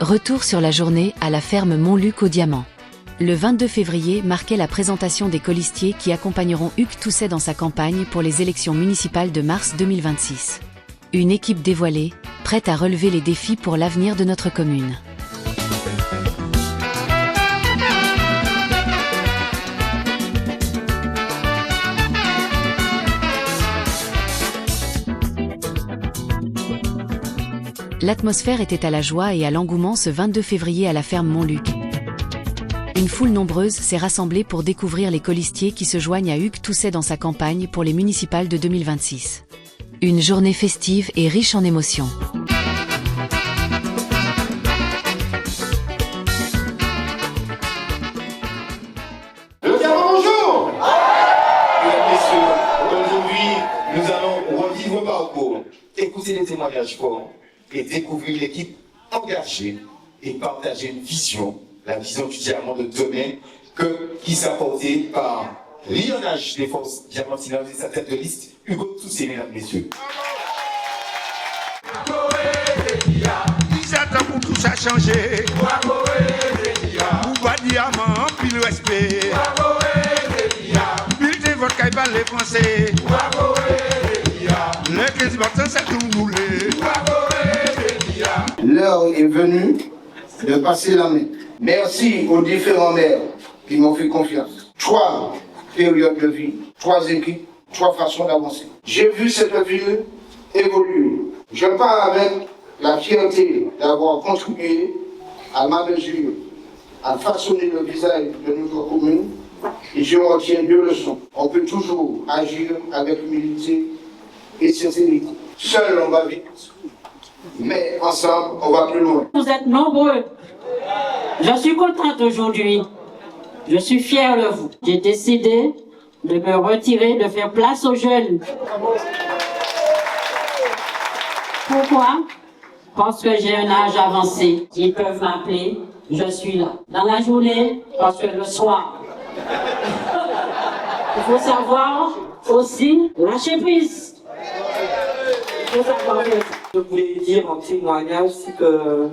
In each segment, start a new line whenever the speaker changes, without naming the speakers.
Retour sur la journée à la ferme Montluc au Diamant. Le 22 février marquait la présentation des colistiers qui accompagneront Hugues Tousset dans sa campagne pour les élections municipales de mars 2026. Une équipe dévoilée, prête à relever les défis pour l'avenir de notre commune. L'atmosphère était à la joie et à l'engouement ce 22 février à la ferme Montluc. Une foule nombreuse s'est rassemblée pour découvrir les colistiers qui se joignent à Hugues Tousset dans sa campagne pour les municipales de 2026. Une journée festive et riche en émotions.
Le Diamant, bonjour! Mesdames, messieurs, aujourd'hui, nous allons revivre vos parcours, écouter les témoignages forts et découvrir l'équipe engagée et partager une vision, la vision du Diamant de demain, qui s'est portée par Lyonnage des forces diamantinoises et sa tête de liste, Hugo Tousset, mesdames, messieurs.
Ils attendent pour tout ça changer. Pour pas diamant, puis le respect. Puis des votes qui parlent les Français. Les 15 battants, c'est tout moulé.
L'heure est venue de passer la main. Merci aux différents maires qui m'ont fait confiance. 3 périodes de vie, 3 équipes, 3 façons d'avancer. J'ai vu cette ville évoluer. Je pars avec la fierté d'avoir contribué à ma mesure à façonner le visage de notre commune et je retiens 2 leçons. On peut toujours agir avec humilité et sincérité. Seul on va vite, mais ensemble on va plus loin.
Vous êtes nombreux. Je suis contente aujourd'hui. Je suis fière de vous. J'ai décidé de me retirer, de faire place aux jeunes. Pourquoi? Parce que j'ai un âge avancé. Ils peuvent m'appeler, je suis là. Dans la journée, parce que le soir. Il faut savoir aussi lâcher prise. Il faut savoir que...
Je voulais dire en témoignage, c'est que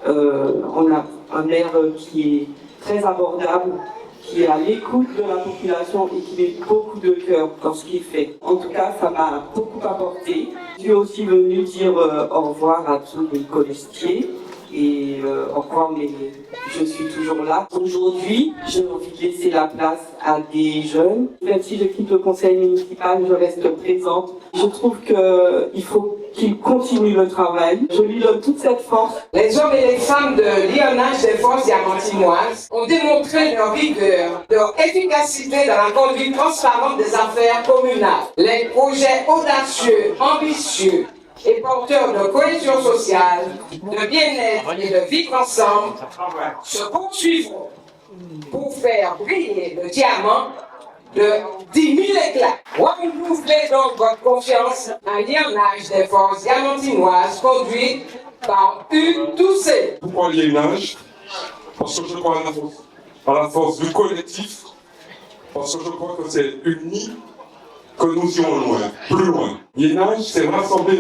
on a un maire qui est très abordable, qui est à l'écoute de la population et qui met beaucoup de cœur dans ce qu'il fait. En tout cas, ça m'a beaucoup apporté. Je suis aussi venue dire au revoir à tous les colistiers et au revoir, mais je suis toujours là. Aujourd'hui, j'ai envie de laisser la place à des jeunes. Même si je quitte le conseil municipal, je reste présente. Je trouve qu'il faut qu'ils continuent le travail. Je lui donne toute cette force.
Les hommes et les femmes de Lyonnage des forces diamantinoises ont démontré leur rigueur, leur efficacité dans la conduite transparente des affaires communales. Les projets audacieux, ambitieux et porteurs de cohésion sociale, de bien-être et de vivre ensemble se poursuivront pour faire briller le diamant de 10 000 éclats. Renouvelez donc votre confiance à Lyonnage des forces diamantinoises conduite par Hugues Tousset.
Pourquoi Lyonnage? Parce que je crois à la force du collectif, parce que je crois que c'est uni que nous irons loin, plus loin. Lyonnage, c'est rassembler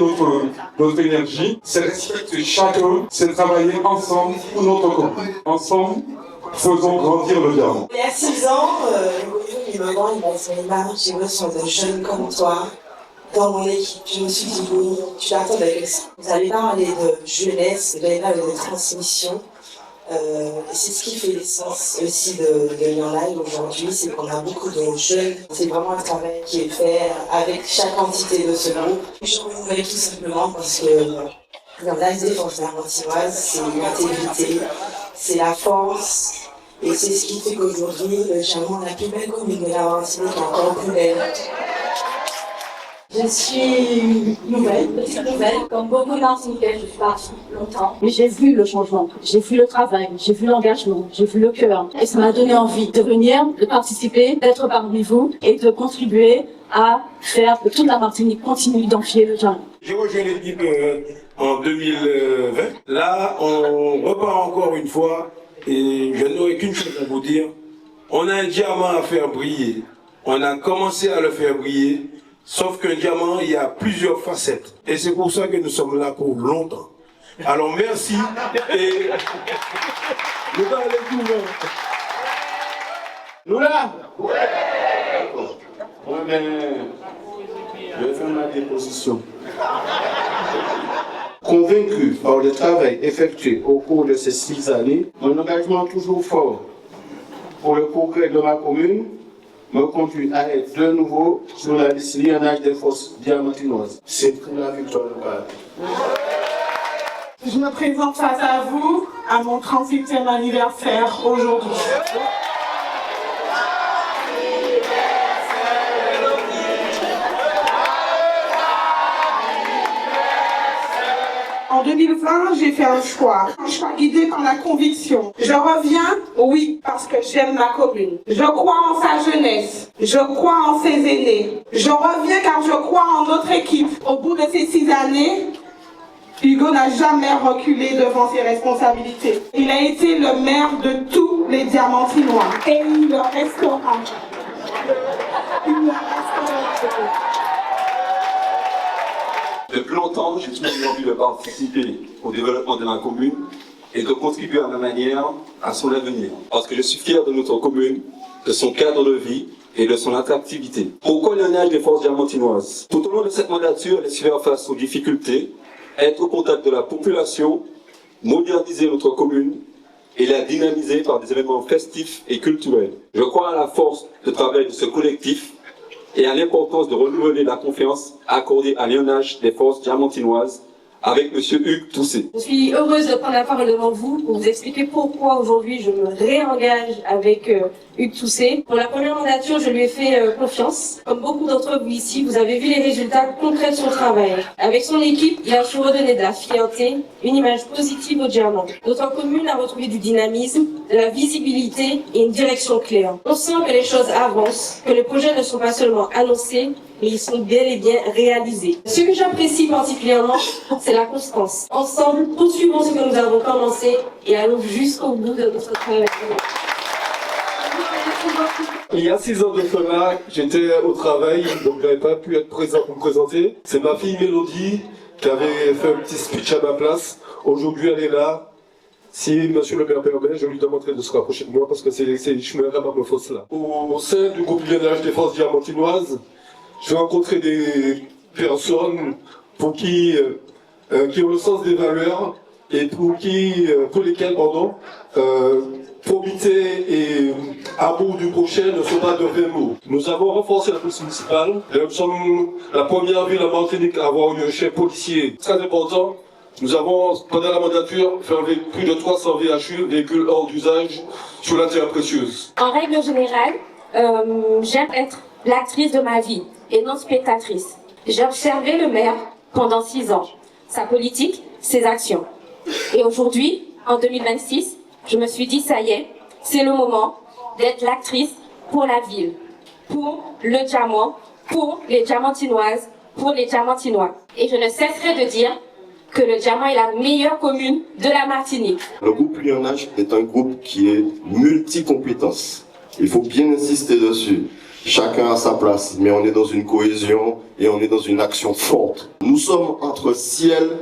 notre énergie, c'est respecter chacun, c'est travailler ensemble pour notre commune. Ensemble, faisons grandir le diamant.
Il y a 6 ans, il m'a dit, j'ai besoin de jeunes comme toi dans mon équipe. Je me suis dit, oui, tu l'attends avec ça. Vous allez parler de jeunesse, vous allez parler de transmission. C'est ce qui fait l'essence aussi de Lyonnage aujourd'hui, c'est qu'on a beaucoup de jeunes. C'est vraiment un travail qui est fait avec chaque entité de ce groupe. Je renouvelle tout simplement parce que Lyonnage des forces diamantinoises, c'est l'intégrité, c'est la force. Et c'est ce qui fait qu'aujourd'hui, le Diamant, la plus belle commune de la Martinique, est encore plus belle.
Je suis nouvelle, petite nouvelle. Comme beaucoup d'Martiniquais, je suis partie longtemps. Mais j'ai vu le changement, j'ai vu le travail, j'ai vu l'engagement, j'ai vu le cœur. Et ça m'a donné envie de venir, de participer, d'être parmi vous et de contribuer à faire que toute la Martinique continue d'enfier le Diamant.
J'ai rejoint l'équipe en 2020. Là, on repart encore une fois et je n'aurai qu'une chose à vous dire. On a un diamant à faire briller. On a commencé à le faire briller. Sauf qu'un diamant, il y a plusieurs facettes. Et c'est pour ça que nous sommes là pour longtemps. Alors merci et nous allons aller tout le monde.
Nous là?
Ouais, mais je vais faire ma déposition.
Convaincu par le travail effectué au cours de ces 6 années, mon engagement toujours fort pour le progrès de ma commune me conduit à être de nouveau sur la liste Lionnage des Fosses Diamantinoises. C'est pour la victoire locale.
Je me présente face à vous à mon 38e anniversaire aujourd'hui. En 2020, j'ai fait un choix guidé par la conviction. Je reviens, oui, parce que j'aime ma commune. Je crois en sa jeunesse. Je crois en ses aînés. Je reviens car je crois en notre équipe. Au bout de ces 6 années, Hugo n'a jamais reculé devant ses responsabilités. Il a été le maire de tous les Diamantinois. Et il le restera. Il le restera.
Depuis longtemps, j'ai toujours eu envie de participer au développement de ma commune et de contribuer à ma manière à son avenir. Parce que je suis fier de notre commune, de son cadre de vie et de son attractivité. Pourquoi le Lionnage des Forces Diamantinoises? Tout au long de cette mandature, elle se faire face aux difficultés, être au contact de la population, moderniser notre commune et la dynamiser par des événements festifs et culturels. Je crois à la force de travail de ce collectif et à l'importance de renouveler la confiance accordée à Lionnage des Forces Diamantinoises avec M. Hugues Toussé.
Je suis heureuse de prendre la parole devant vous pour vous expliquer pourquoi aujourd'hui je me réengage avec Hugues Toussé. Pour la première mandature, je lui ai fait confiance. Comme beaucoup d'entre vous ici, vous avez vu les résultats concrets de son travail. Avec son équipe, il a su redonner de la fierté, une image positive au Diamant. Notre commune a retrouvé du dynamisme, de la visibilité et une direction claire. On sent que les choses avancent, que les projets ne sont pas seulement annoncés, mais ils sont bel et bien réalisés. Ce que j'apprécie particulièrement, c'est la constance. Ensemble, poursuivons ce que nous avons commencé et allons jusqu'au bout de notre travail.
Il y a 6 ans de cela, j'étais au travail, donc je n'avais pas pu être présent pour me présenter. C'est ma fille Mélodie qui avait fait un petit speech à ma place. Aujourd'hui, elle est là. Si monsieur le maire permet, je lui demanderai de se rapprocher de moi parce que c'est je me rends à me fosse là. Au sein du groupe Lionnage des Forces Diamantinoises, j'ai rencontré des personnes pour qui ont le sens des valeurs et pour lesquelles, probité et amour du prochain ne sont pas de vrais mots. Nous avons renforcé la police municipale. Nous sommes la première ville en Martinique à avoir eu un chef policier très important. Nous avons, pendant la mandature, fait enlever plus de 300 VHU, véhicules hors d'usage, sur la terre précieuse.
En règle générale, j'aime être l'actrice de ma vie et non spectatrice. J'ai observé le maire pendant 6 ans, sa politique, ses actions. Et aujourd'hui, en 2026, je me suis dit, ça y est, c'est le moment d'être l'actrice pour la ville, pour le diamant, pour les diamantinoises, pour les diamantinois. Et je ne cesserai de dire que le Diamant est la meilleure commune de la Martinique.
Le groupe Lionnage est un groupe qui est multi-compétences. Il faut bien insister dessus. Chacun a sa place, mais on est dans une cohésion et on est dans une action forte. Nous sommes entre ciel,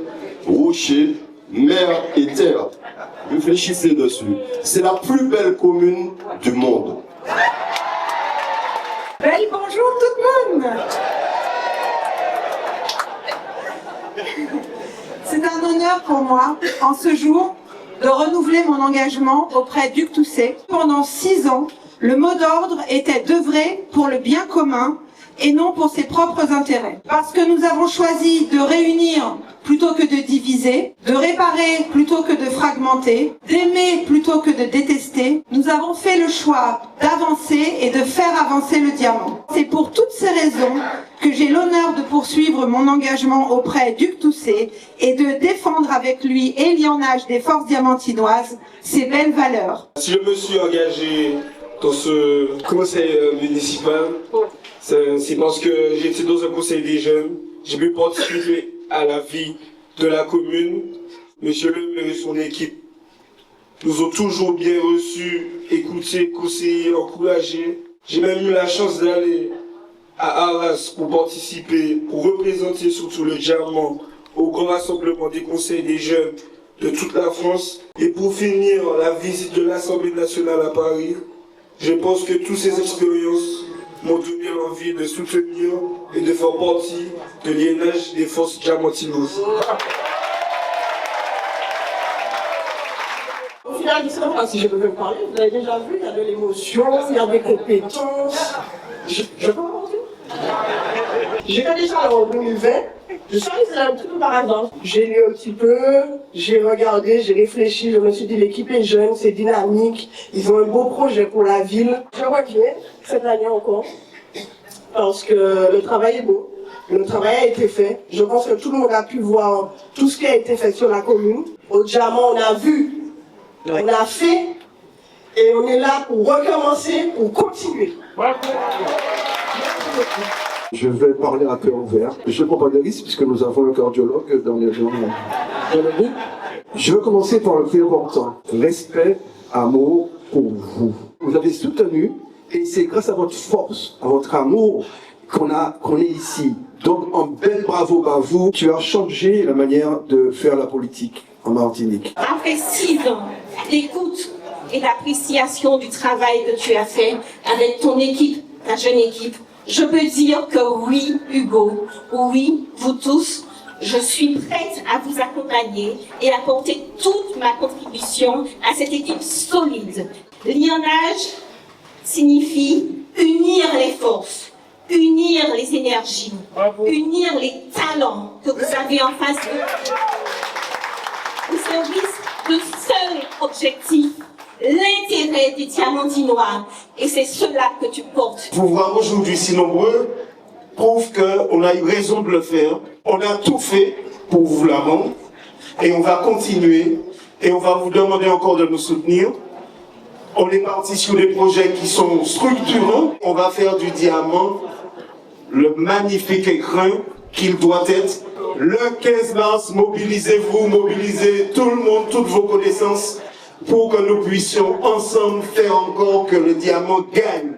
rocher, mer et terre. Réfléchissez dessus. C'est la plus belle commune du monde.
Belle bonjour tout le monde. C'est un honneur pour moi, en ce jour, de renouveler mon engagement auprès d'Hugues Toussé. Pendant 6 ans, le mot d'ordre était d'œuvrer pour le bien commun et non pour ses propres intérêts. Parce que nous avons choisi de réunir plutôt que de diviser, de réparer plutôt que de fragmenter, d'aimer plutôt que de détester, nous avons fait le choix d'avancer et de faire avancer le diamant. C'est pour toutes ces raisons que j'ai l'honneur de poursuivre mon engagement auprès d'Hugues Toussé et de défendre avec lui et Lionnage des Forces Diamantinoises ces belles valeurs.
Si je me suis engagé dans ce conseil municipal, c'est parce que j'étais dans un conseil des jeunes, j'ai pu participer à la vie de la commune. Monsieur le maire et son équipe nous ont toujours bien reçus, écoutés, conseillés, encouragés. J'ai même eu la chance d'aller à Arras pour participer, pour représenter surtout le diamant au grand rassemblement des conseils des jeunes de toute la France. Et pour finir la visite de l'Assemblée nationale à Paris, je pense que toutes ces expériences m'ont donné l'envie de soutenir et de faire partie de l'INH des forces diamantinoises.
Au final, je ne sais pas si je peux vous parler, vous avez déjà vu, il y a de l'émotion, il y a des compétences. Je peux vous mentir. J'ai fait déjà en 2020, je suis allée un petit peu par hasard. J'ai lu un petit peu, j'ai regardé, j'ai réfléchi, je me suis dit l'équipe est jeune, c'est dynamique, ils ont un beau projet pour la ville. Je reviens cette année encore, parce que le travail est beau, le travail a été fait. Je pense que tout le monde a pu voir tout ce qui a été fait sur la commune. Au Diamant, on a vu, on a fait, et on est là pour recommencer, pour continuer.
Je vais parler à cœur ouvert. Je ne prends pas de risque puisque nous avons un cardiologue dans les gens dans le groupe. Je vais commencer par le plus important. Respect, amour pour vous. Vous avez soutenu et c'est grâce à votre force, à votre amour qu'on est ici. Donc un bel bravo à vous. Tu as changé la manière de faire la politique en Martinique.
Après 6 ans d'écoute et d'appréciation du travail que tu as fait avec ton équipe, ta jeune équipe, je peux dire que oui, Hugo, oui, vous tous, je suis prête à vous accompagner et apporter toute ma contribution à cette équipe solide. L'INH signifie unir les forces, unir les énergies, unir les talents que vous avez en face de vous, au service de seul objectif, l'intérêt des Diamantinois, et c'est cela que tu portes.
Vous voir aujourd'hui si nombreux prouve qu'on a eu raison de le faire. On a tout fait pour vous la rendre et on va continuer et on va vous demander encore de nous soutenir. On est parti sur des projets qui sont structurants. On va faire du Diamant le magnifique écrin qu'il doit être. Le 15 mars, mobilisez-vous, mobilisez tout le monde, toutes vos connaissances, pour que nous puissions ensemble faire encore que le Diamant gagne.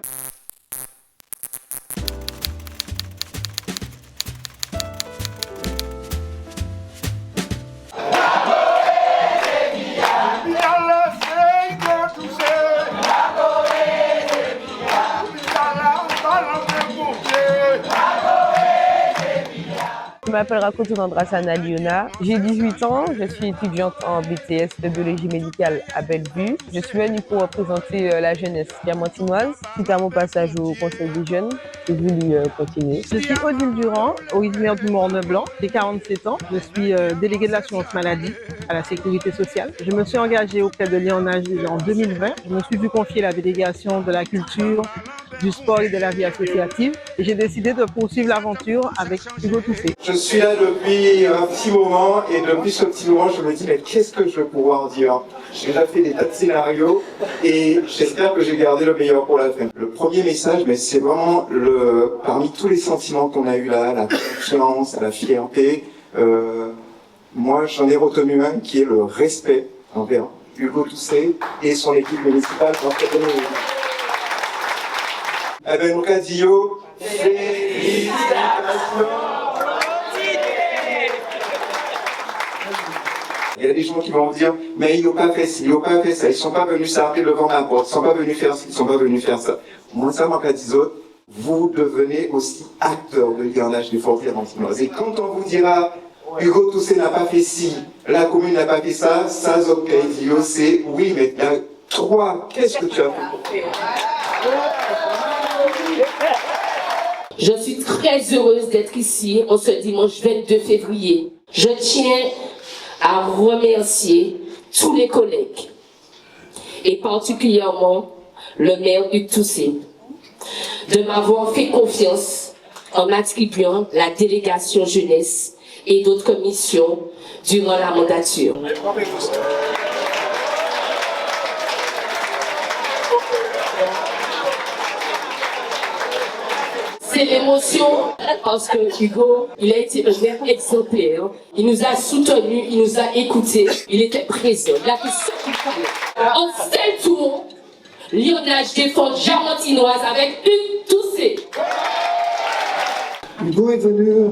Je m'appelle Rakoto Nandrasana Liona, j'ai 18 ans, je suis étudiante en BTS de biologie médicale à Bellevue. Je suis venue pour représenter la jeunesse diamantinoise. Suite à mon passage au Conseil des jeunes, j'ai voulu continuer. Je suis Odile Durand, originaire du Morne-Blanc, j'ai 47 ans. Je suis déléguée de l'assurance maladie à la sécurité sociale. Je me suis engagée auprès de l'INH en 2020. Je me suis vu confier la délégation de la culture, du sport et de la vie associative. Et j'ai décidé de poursuivre l'aventure avec Hugo Toussé.
Je suis là depuis un petit moment et depuis ce petit moment, je me dis mais qu'est-ce que je vais pouvoir dire? J'ai déjà fait des tas de scénarios et j'espère que j'ai gardé le meilleur pour la fin. Le premier message, mais c'est vraiment parmi tous les sentiments qu'on a eu là, la confiance, la fierté, moi j'en ai retenu un qui est le respect envers Hugo Toussé et son équipe municipale. Eh bien, Mokadillo, félicitations! Il y a des gens qui vont me dire, mais ils n'ont pas fait ci, ils n'ont pas fait ça, ils ne sont pas venus s'arrêter devant ma porte, ils ne sont pas venus faire ci, ils ne sont pas venus faire ça. Moi, ça, Mokadillo, vous devenez aussi acteur de l'INH des forces diamantinoises. Et quand on vous dira, Hugo Toussé n'a pas fait ci, la commune n'a pas fait ça, ça, Mokadillo, c'est oui, mais toi, qu'est-ce que tu as fait?
Je suis très heureuse d'être ici en ce dimanche 22 février. Je tiens à remercier tous les collègues et particulièrement le maire Hugues Toussé de m'avoir fait confiance en m'attribuant la délégation jeunesse et d'autres commissions durant la mandature. C'est l'émotion parce que Hugo, il a été un maire exemplaire. Il nous a soutenus, il nous a écoutés, il était présent. Il a fait ce qu'il fallait. En seul tour, l'INH des forces diamantinoises avec Hugues Toussé.
Hugo est venu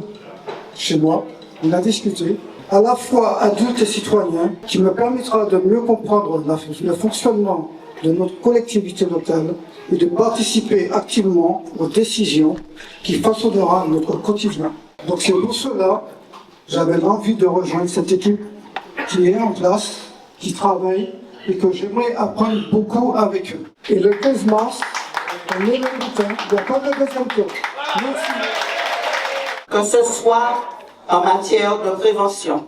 chez moi
On a discuté, à la fois adultes et citoyens, qui me permettra de mieux comprendre le fonctionnement de notre collectivité locale et de participer activement aux décisions qui façonneront notre quotidien. Donc c'est pour cela que j'avais l'envie de rejoindre cette équipe qui est en place, qui travaille et que j'aimerais apprendre beaucoup avec eux. Et le 15 mars, on est le bulletin, il n'y a pas de deuxième tour. Merci.
Que ce soit en matière de prévention,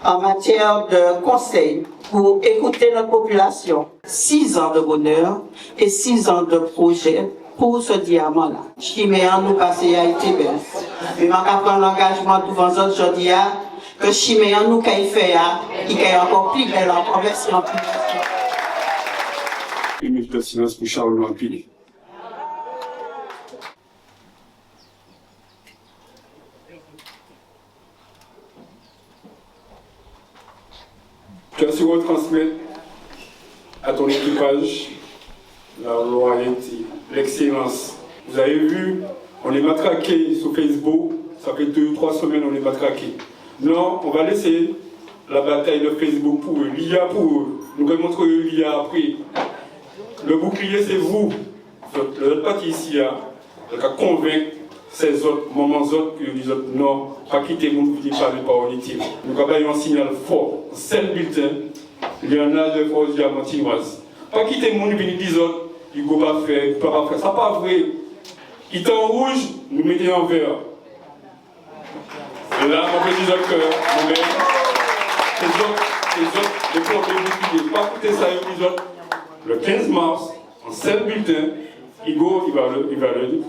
en matière de conseil, pour écouter notre population. 6 ans de bonheur et 6 ans de projet pour ce diamant-là. Chiméan nous passé a été belle. Mais je vais prendre l'engagement devant les autres aujourd'hui que Chiméan nous a fait, il est encore plus belle, encore merci en plus.
Une minute de silence pour Charles Lampini. Tu as su retransmettre à ton équipage la loyauté, l'excellence. Vous avez vu, on est matraqué sur Facebook, ça fait 2 ou 3 semaines on est matraqué. Non, on va laisser la bataille de Facebook pour eux, l'IA pour eux. Nous allons montrer l'IA après. Le bouclier c'est vous, le parti ici, qui a convaincre ces autres, moments autres, qui disent non, pas quitter mon petit parler par unité. Nous avons un signal fort, seul bulletin, il y en a de force diamantinoise. Pas quitter mon petit disent autres, il ne peut pas faire, il ne peut pas faire. Ça n'est pas vrai. Il est en rouge, nous mettons en vert. Et là, on peut dire que nous-mêmes, les autres, les problèmes de bouclier, pas quitter ça, les autres. Le 15 mars, en seul bulletin, Igo, il va le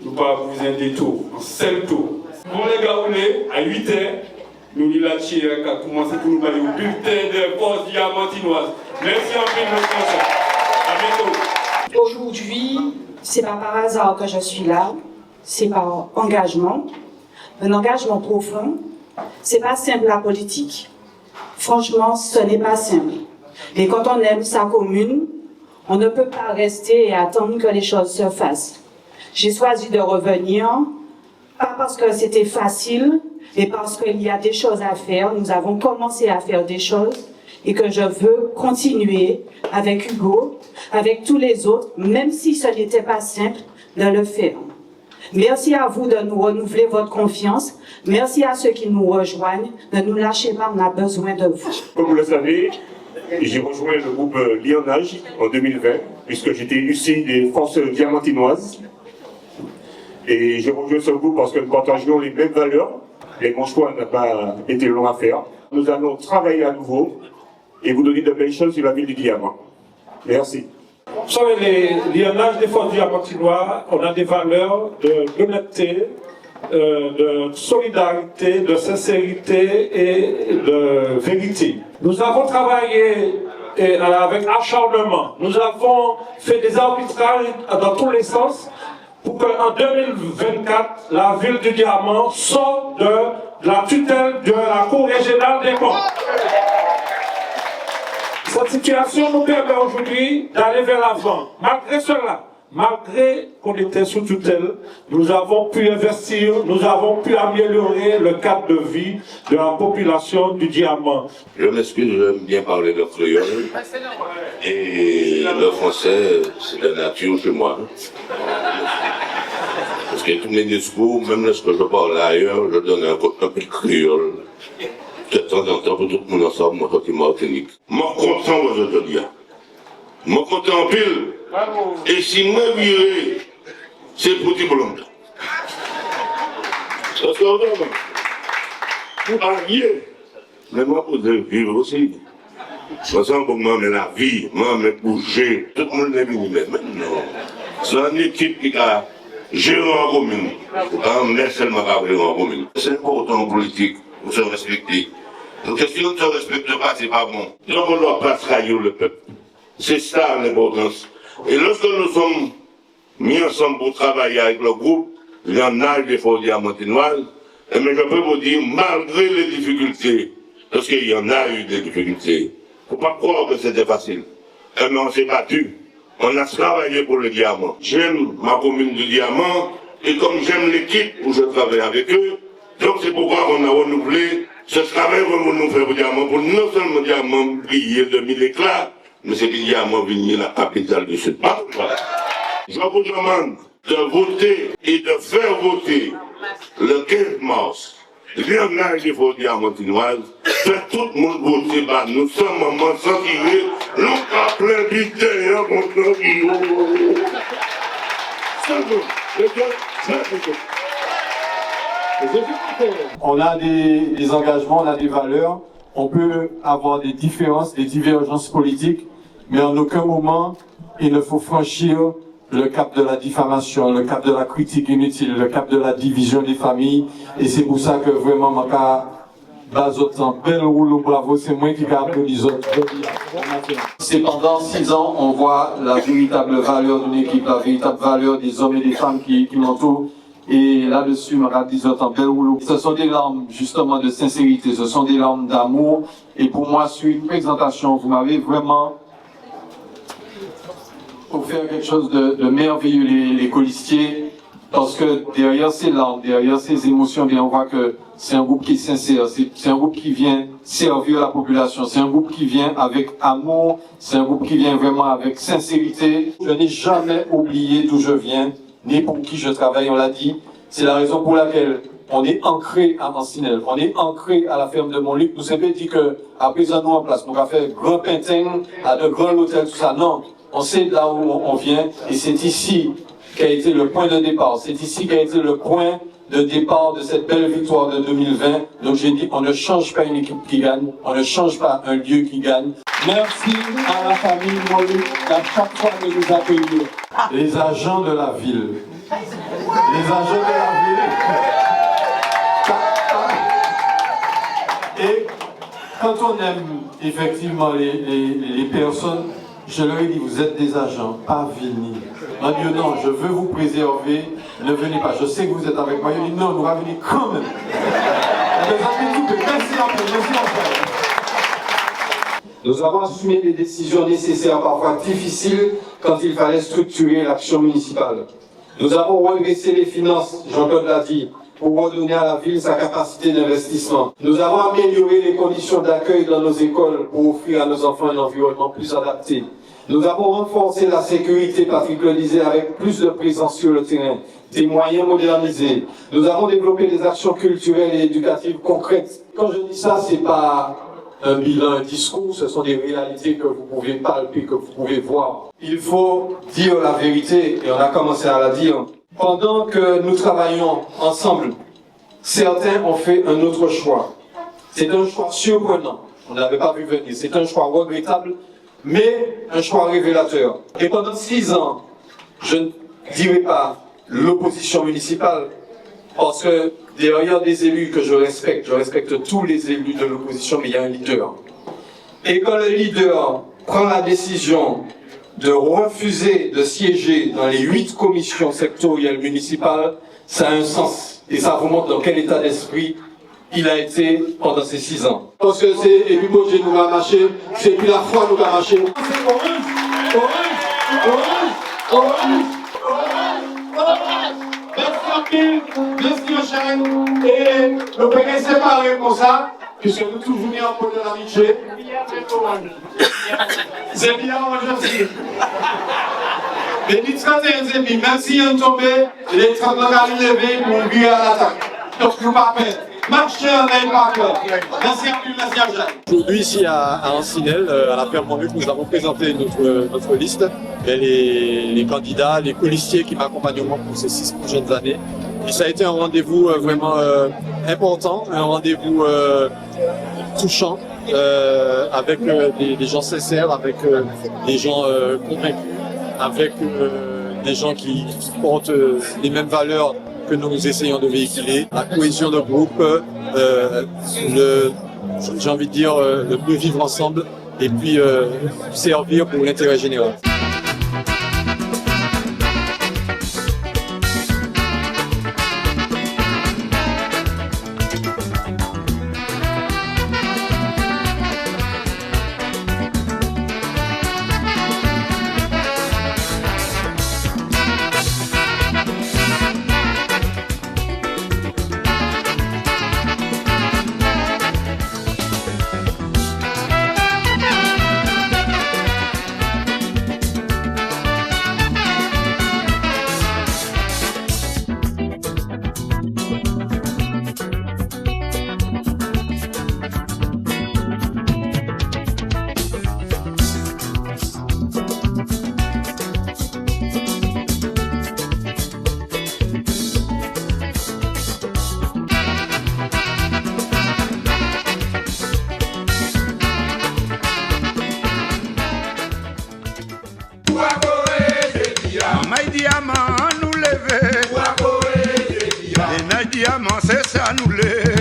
nous pas vous un détour, un seul tour. Pour les gars, à 8h, nous y la qui a commencé pour nous parler au bulletin de force diamantinoise. Merci en plus de notre concert. À bientôt.
Aujourd'hui, c'est pas par hasard que je suis là, c'est par engagement, un engagement profond. C'est pas simple la politique. Franchement, ce n'est pas simple. Et quand on aime sa commune, on ne peut pas rester et attendre que les choses se fassent. J'ai choisi de revenir, pas parce que c'était facile, mais parce qu'il y a des choses à faire. Nous avons commencé à faire des choses et que je veux continuer avec Hugo, avec tous les autres, même si ce n'était pas simple de le faire. Merci à vous de nous renouveler votre confiance. Merci à ceux qui nous rejoignent. Ne nous lâchez pas, on a besoin de vous.
Comme vous le savez, j'ai rejoint le groupe Lyonnage en 2020, puisque j'étais UC des forces diamantinoises. Et j'ai rejoint ce groupe parce que nous partageons les mêmes valeurs. Et mon choix n'a pas été long à faire. Nous allons travailler à nouveau et vous donner de belles choses sur la ville du Diamant. Merci.
Vous savez, les Lyonnage des forces diamantinoises, on a des valeurs d'honnêteté, de solidarité, de sincérité et de vérité. Nous avons travaillé avec acharnement. Nous avons fait des arbitrages dans tous les sens pour qu'en 2024, la ville du Diamant sorte de la tutelle de la Cour régionale des comptes. Cette situation nous permet aujourd'hui d'aller vers l'avant. Malgré cela, malgré qu'on était sous tutelle, nous avons pu investir, nous avons pu améliorer le cadre de vie de la population du Diamant.
Je m'excuse, j'aime bien parler de créole. Et le français, c'est de nature chez moi. Parce que tous mes discours, même lorsque je parle ailleurs, je donne un peu de créole. De temps en temps, pour tout le monde ensemble, moi, je suis martinique. Moi, content, moi, je te dis. Moi, content en pile. Et si moi, viré, c'est pour petit blond. Ça, c'est vraiment. Pour allier. Mais moi, pour vivre aussi. Parce que pour moi, mais la vie, moi, mais bouger. Tout le monde est venu, mais non. C'est une équipe qui a géré en commune. Mais seulement pas gérer en commune. C'est important en politique, pour se respecter. Donc, si on ne se respecte pas, c'est pas bon. Donc, on ne doit pas trahir le peuple. C'est ça l'importance. Et lorsque nous sommes mis ensemble pour travailler avec le groupe, Lyonnage des forces diamantinoises, mais je peux vous dire, malgré les difficultés, parce qu'il y en a eu des difficultés, il ne faut pas croire que c'était facile. Mais on s'est battu. On a travaillé pour le Diamant. J'aime ma commune du Diamant, et comme j'aime l'équipe où je travaille avec eux, Donc c'est pourquoi on a renouvelé ce travail que nous faisons pour Diamant, pour non seulement Diamant briller de 1000 éclats, mais c'est que Diamant venir la capitale de ce pays. Je vous demande de voter et de faire voter le 15 mars. Lionage des faux diamantinoises, fait tout le monde voter, bah, nous sommes moments sans tirer, nous avons plein d'idées contre nous.
On a des engagements, on a des valeurs, on peut avoir des différences, des divergences politiques, mais en aucun moment il ne faut franchir le cap de la diffamation, le cap de la critique inutile, le cap de la division des familles. Et c'est pour ça que vraiment, bel rouleau bravo, c'est moi qui garde les autres. C'est pendant 6 ans, on voit la véritable valeur d'une équipe, la véritable valeur des hommes et des femmes qui m'entourent. Et là-dessus, bel rouleau. Ce sont des larmes, justement, de sincérité, ce sont des larmes d'amour. Et pour moi, sur une présentation, vous m'avez vraiment pour faire quelque chose de merveilleux, les colistiers, parce que derrière ces larmes, derrière ces émotions, bien, on voit que c'est un groupe qui est sincère, c'est un groupe qui vient servir la population, c'est un groupe qui vient avec amour, c'est un groupe qui vient vraiment avec sincérité. Je n'ai jamais oublié d'où je viens, ni pour qui je travaille, on l'a dit. C'est la raison pour laquelle on est ancré à Ancinel, on est ancré à la ferme de Montluc. Nous avons dit que, à présent, nous en place, nous avons fait grand pintin, à de grands hôtels, tout ça. Non. On sait là où on vient et c'est ici qu'a été le point de départ. C'est ici qu'a été le point de départ de cette belle victoire de 2020. Donc j'ai dit, on ne change pas une équipe qui gagne, on ne change pas un lieu qui gagne. Merci à la famille Montluc à chaque fois que nous accueillons. Les agents de la ville. Les agents de la ville. Et quand on aime effectivement les personnes, je leur ai dit, vous êtes des agents, pas venir. On dit, non, je veux vous préserver, ne venez pas. Je sais que vous êtes avec moi. Il dit, non, nous allons venir quand même. Merci encore. Nous avons assumé des décisions nécessaires, parfois difficiles, quand il fallait structurer l'action municipale. Nous avons redressé les finances, Jean-Claude l'a dit, pour redonner à la ville sa capacité d'investissement. Nous avons amélioré les conditions d'accueil dans nos écoles pour offrir à nos enfants un environnement plus adapté. Nous avons renforcé la sécurité patrimonialisée avec plus de présence sur le terrain, des moyens modernisés. Nous avons développé des actions culturelles et éducatives concrètes. Quand je dis ça, c'est pas un bilan, un discours, ce sont des réalités que vous pouvez palper, que vous pouvez voir. Il faut dire la vérité, et on a commencé à la dire. Pendant que nous travaillons ensemble, certains ont fait un autre choix. C'est un choix surprenant, on n'avait pas vu venir, c'est un choix regrettable, mais un choix révélateur. Et pendant 6 ans, je ne dirai pas l'opposition municipale, parce que derrière des élus que je respecte tous les élus de l'opposition, mais il y a un leader. Et quand le leader prend la décision de refuser de siéger dans les 8 commissions sectorielles municipales, ça a un sens. Et ça vous montre dans quel état d'esprit il a été pendant ces 6 ans. Parce que c'est Ebibodje nous va marcher, c'est puis la foi nous va marcher. C'est orange. Merci Eugène. Et nous pouvons séparer comme ça, puisque nous toujours mis en pôle de l'amitié. C'est bien orange aussi. Mais les 31 ennemis, même s'ils ont tombé, les 30 vont lever pour lui à l'attaque. Donc, je ne vous pas perdre. Marchez en aide par cœur. Merci à vous, merci à Jacques. Aujourd'hui, ici à Ancinel, à la ferme Montluc, nous avons présenté notre liste. Et les candidats, les colistiers qui m'accompagneront pour ces 6 prochaines années. Et ça a été un rendez-vous vraiment important, un rendez-vous touchant, avec des gens sincères, avec des gens convaincus, avec des gens qui portent les mêmes valeurs que nous essayons de véhiculer, la cohésion de groupe, j'ai envie de dire le mieux vivre ensemble et puis servir pour l'intérêt général.
diamant, c'est ça nous l'est.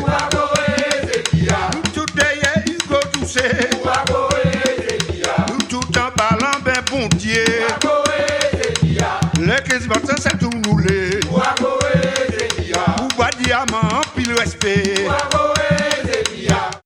Tout derrière Hugo Toussé. Tout en parlant ben bon Dieu. Les 15 morts, c'est tout nous l'est. Ou pas diamant, puis le respect.